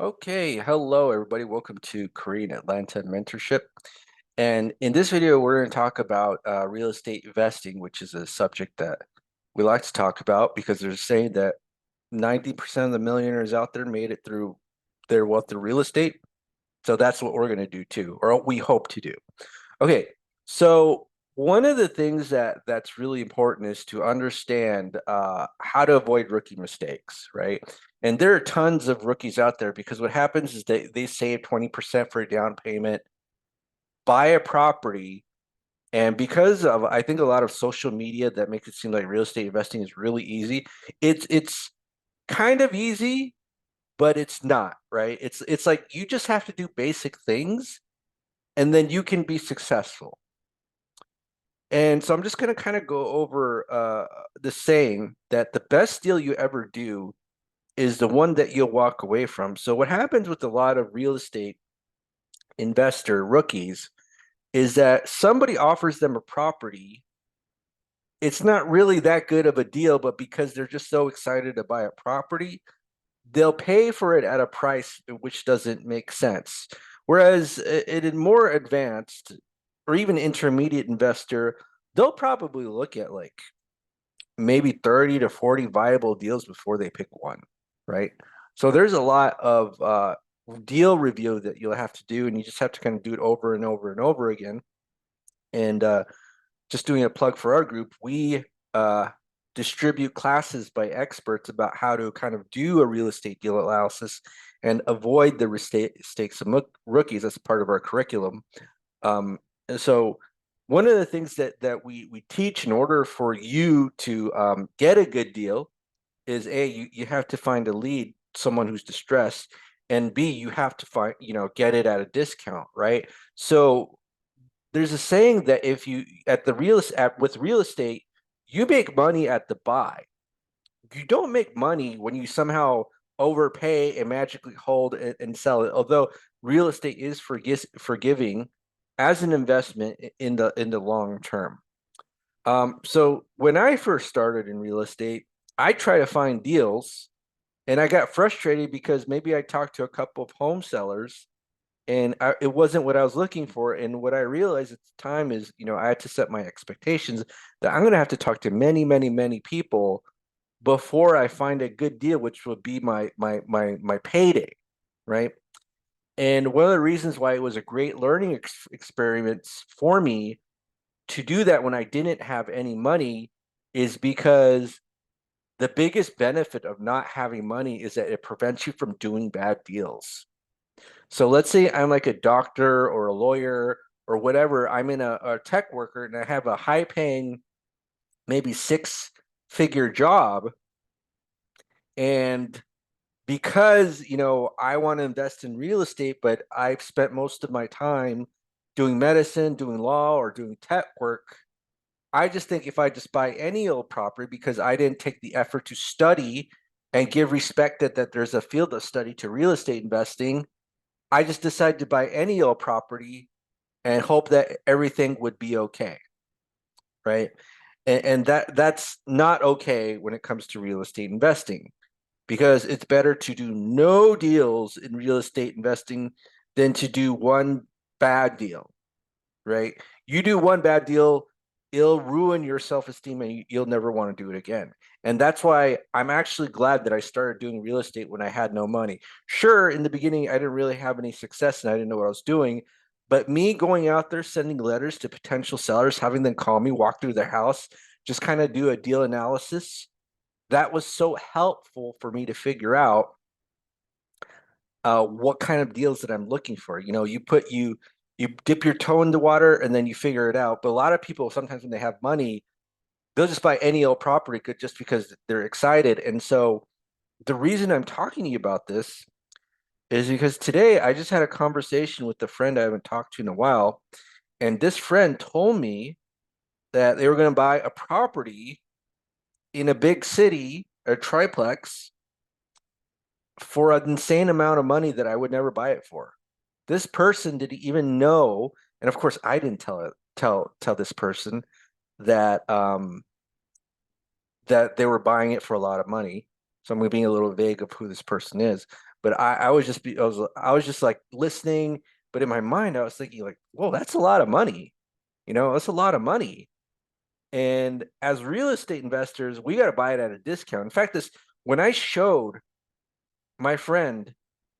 Okay, hello everybody. Welcome to Korean Atlanta Mentorship. And in this video, we're going to talk about real estate investing, which is a subject that we like to talk about because they're saying that 90% of the millionaires out there made it through their wealth through real estate. So that's what we're going to do too, or we hope to do. Okay, so one of the things that's really important is to understand how to avoid rookie mistakes, right? And there are tons of rookies out there because what happens is they save 20% for a down payment, buy a property, and because of I think a lot of social media that makes it seem like real estate investing is really easy. It's kind of easy, but it's not, right? It's like you just have to do basic things and then you can be successful. And so I'm just going to kind of go over the saying that the best deal you ever do is the one that you'll walk away from. So what happens with a lot of real estate investor rookies is that somebody offers them a property. It's not really that good of a deal, but because they're just so excited to buy a property, they'll pay for it at a price which doesn't make sense. Whereas in a more advanced or even intermediate investor, they'll probably look at like maybe 30 to 40 viable deals before they pick one, right? So there's a lot of deal review that you'll have to do, and you just have to kind of do it over and over and over again. And just doing a plug for our group, we distribute classes by experts about how to kind of do a real estate deal analysis and avoid the mistakes of rookies as part of our curriculum. And so one of the things that we teach in order for you to get a good deal is you have to find a lead, someone who's distressed, and B, you have to find, get it at a discount, right? So there's a saying that if you at the real at with real estate, you make money at the buy. You don't make money when you somehow overpay and magically hold and sell it. Although real estate is forgiving as an investment in the long term. So when I first started in real estate, I try to find deals, and I got frustrated because maybe I talked to a couple of home sellers and it wasn't what I was looking for. And what I realized at the time is, I had to set my expectations that I'm going to have to talk to many, many, many people before I find a good deal, which would be my payday, right? And one of the reasons why it was a great learning experiment for me to do that when I didn't have any money is because the biggest benefit of not having money is that it prevents you from doing bad deals. So let's say I'm like a doctor or a lawyer or whatever. I'm in a tech worker and I have a high paying, maybe six-figure job. And because, I want to invest in real estate, but I've spent most of my time doing medicine, doing law, or doing tech work. I just think if I just buy any old property because I didn't take the effort to study and give respect that there's a field of study to real estate investing, I just decided to buy any old property and hope that everything would be okay, right? And that's not okay when it comes to real estate investing because it's better to do no deals in real estate investing than to do one bad deal, right? You do one bad deal, it'll ruin your self-esteem and you'll never want to do it again. And that's why I'm actually glad that I started doing real estate when I had no money. Sure, in the beginning, I didn't really have any success and I didn't know what I was doing. But me going out there, sending letters to potential sellers, having them call me, walk through their house, just kind of do a deal analysis, that was so helpful for me to figure out what kind of deals that I'm looking for. You dip your toe in the water and then you figure it out. But a lot of people sometimes when they have money, they'll just buy any old property just because they're excited. And so the reason I'm talking to you about this is because today I just had a conversation with a friend I haven't talked to in a while, and this friend told me that they were going to buy a property in a big city, a triplex, for an insane amount of money that I would never buy it for. This person didn't even know, and of course I didn't tell this person that that they were buying it for a lot of money. So I'm being a little vague of who this person is. But I was just I was just like listening, but in my mind I was thinking like, whoa, that's a lot of money. That's a lot of money. And as real estate investors, we got to buy it at a discount. In fact, this when I showed my friend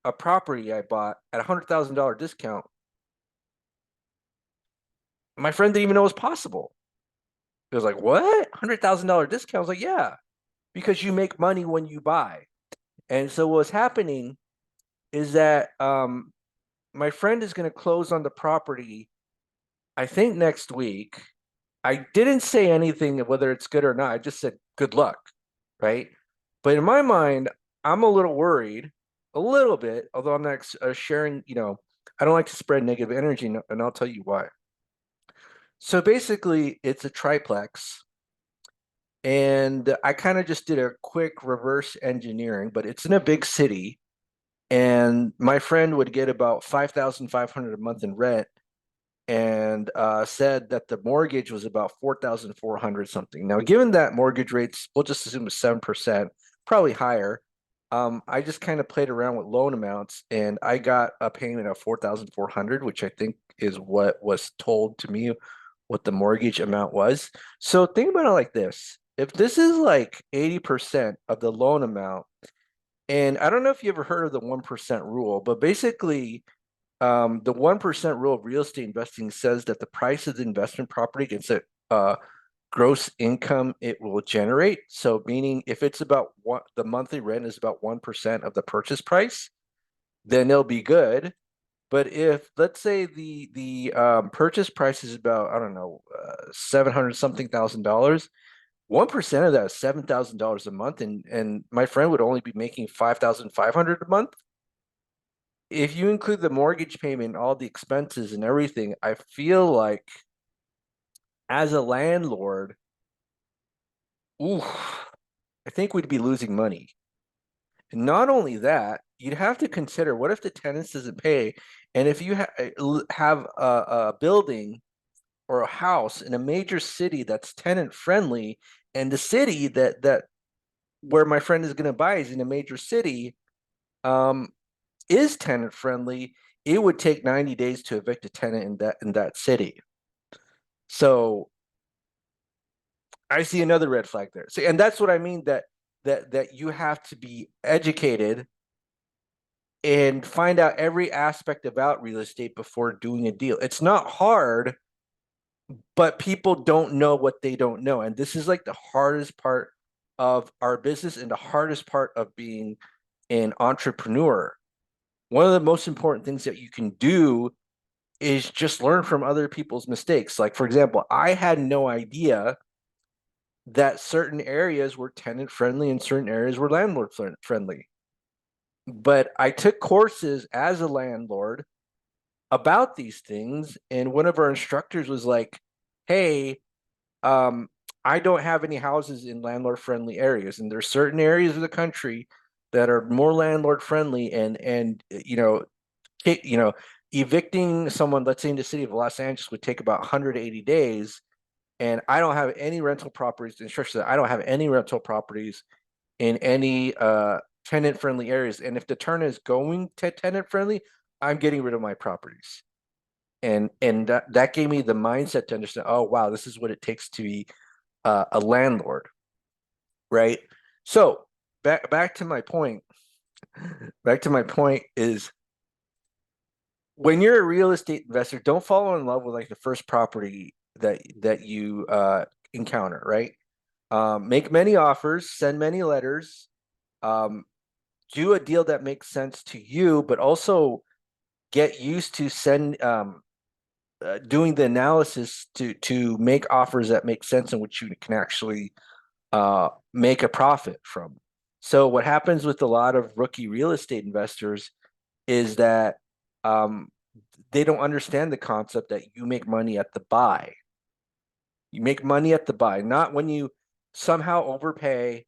a property I bought at $100,000 discount, my friend didn't even know it was possible. It was like, what? $100,000 discount? I was like, yeah, because you make money when you buy. And so what's happening is that my friend is going to close on the property, I think next week. I didn't say anything of whether it's good or not. I just said good luck, right? But in my mind, I'm a little worried, a little bit, although I'm not sharing, I don't like to spread negative energy, and I'll tell you why. So basically, it's a triplex, and I kind of just did a quick reverse engineering, but it's in a big city, and my friend would get about 5,500 a month in rent, and said that the mortgage was about 4,400 something. Now, given that mortgage rates, we'll just assume it's 7%, probably higher. I just kind of played around with loan amounts, and I got a payment of 4,400, which I think is what was told to me what the mortgage amount was. So think about it like this. If this is like 80% of the loan amount, and I don't know if you ever heard of the 1% rule, but basically the 1% rule of real estate investing says that the price of the investment property against the gross income it will generate. So meaning if it's about what the monthly rent is about 1% of the purchase price, then it'll be good. But if let's say the purchase price is about, I don't know, 700 something thousand dollars, 1% of that is $7,000 a month, and my friend would only be making 5,500 a month. If you include the mortgage payment, all the expenses and everything, I feel like as a landlord, ooh, I think we'd be losing money. And not only that, you'd have to consider what if the tenants doesn't pay, and if you have a building or a house in a major city that's tenant friendly, and the city that where my friend is going to buy is in a major city, um, is tenant friendly, it would take 90 days to evict a tenant in that city. So I see another red flag there. So, and that's what I mean that you have to be educated and find out every aspect about real estate before doing a deal. It's not hard, but people don't know what they don't know. And this is like the hardest part of our business and the hardest part of being an entrepreneur. One of the most important things that you can do is just learn from other people's mistakes. Like, for example, I had no idea that certain areas were tenant friendly and certain areas were landlord friendly. But I took courses as a landlord about these things, and one of our instructors was like, hey, I don't have any houses in landlord friendly areas, and there's certain areas of the country that are more landlord friendly, and evicting someone, let's say in the city of Los Angeles, would take about 180 days. And I don't have any rental properties. The instruction said I don't have any rental properties in any tenant friendly areas. And if the turn is going to tenant friendly, I'm getting rid of my properties. And that gave me the mindset to understand, oh wow, this is what it takes to be a landlord, right? So back to my point. Back to my point is when you're a real estate investor, don't fall in love with like the first property that you encounter, right? Make many offers, send many letters, um, do a deal that makes sense to you, but also get used to doing the analysis to make offers that make sense in which you can actually make a profit from. So what happens with a lot of rookie real estate investors is that um, they don't understand the concept that you make money at the buy. You make money at the buy, not when you somehow overpay,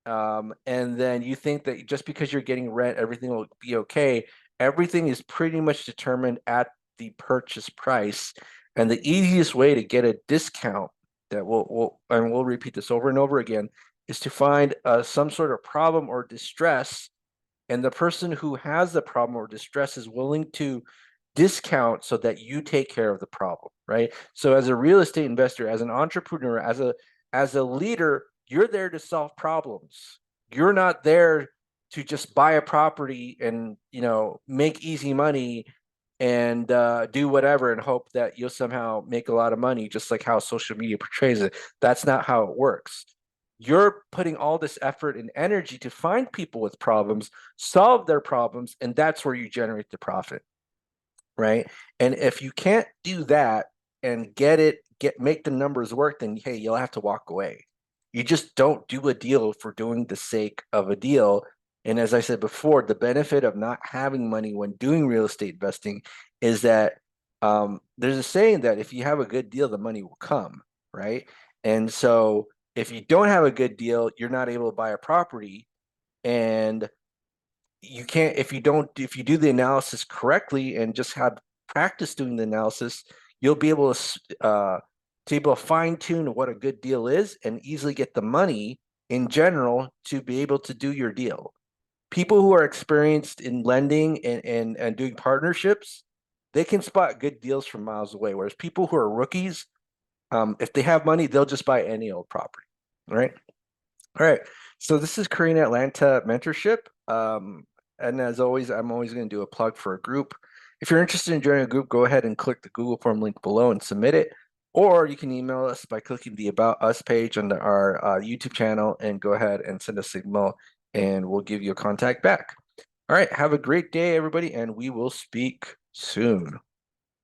and then you think that just because you're getting rent, everything will be okay. Everything is pretty much determined at the purchase price, and the easiest way to get a discount that we'll repeat this over and over again is to find some sort of problem or distress, and the person who has the problem or distress is willing to discount so that you take care of the problem, right? So as a real estate investor, as an entrepreneur, as a leader, you're there to solve problems. You're not there to just buy a property and, you know, make easy money and do whatever and hope that you'll somehow make a lot of money, just like how social media portrays it. That's not how it works. You're putting all this effort and energy to find people with problems, solve their problems, and that's where you generate the profit, right? And if you can't do that and make the numbers work, then hey, you'll have to walk away. You just don't do a deal for doing the sake of a deal. And as I said before, the benefit of not having money when doing real estate investing is that there's a saying that if you have a good deal, the money will come, right? And so if you don't have a good deal, you're not able to buy a property, and you can't if you do the analysis correctly and just have practice doing the analysis, you'll be able to fine tune what a good deal is and easily get the money in general to be able to do your deal. People who are experienced in lending and doing partnerships, they can spot good deals from miles away. Whereas people who are rookies, if they have money, they'll just buy any old property. Right. All right. So this is Korean Atlanta Mentorship. And as always, I'm always going to do a plug for a group. If you're interested in joining a group, go ahead and click the Google form link below and submit it. Or you can email us by clicking the About Us page on our YouTube channel and go ahead and send a signal, and we'll give you a contact back. All right. Have a great day, everybody, and we will speak soon.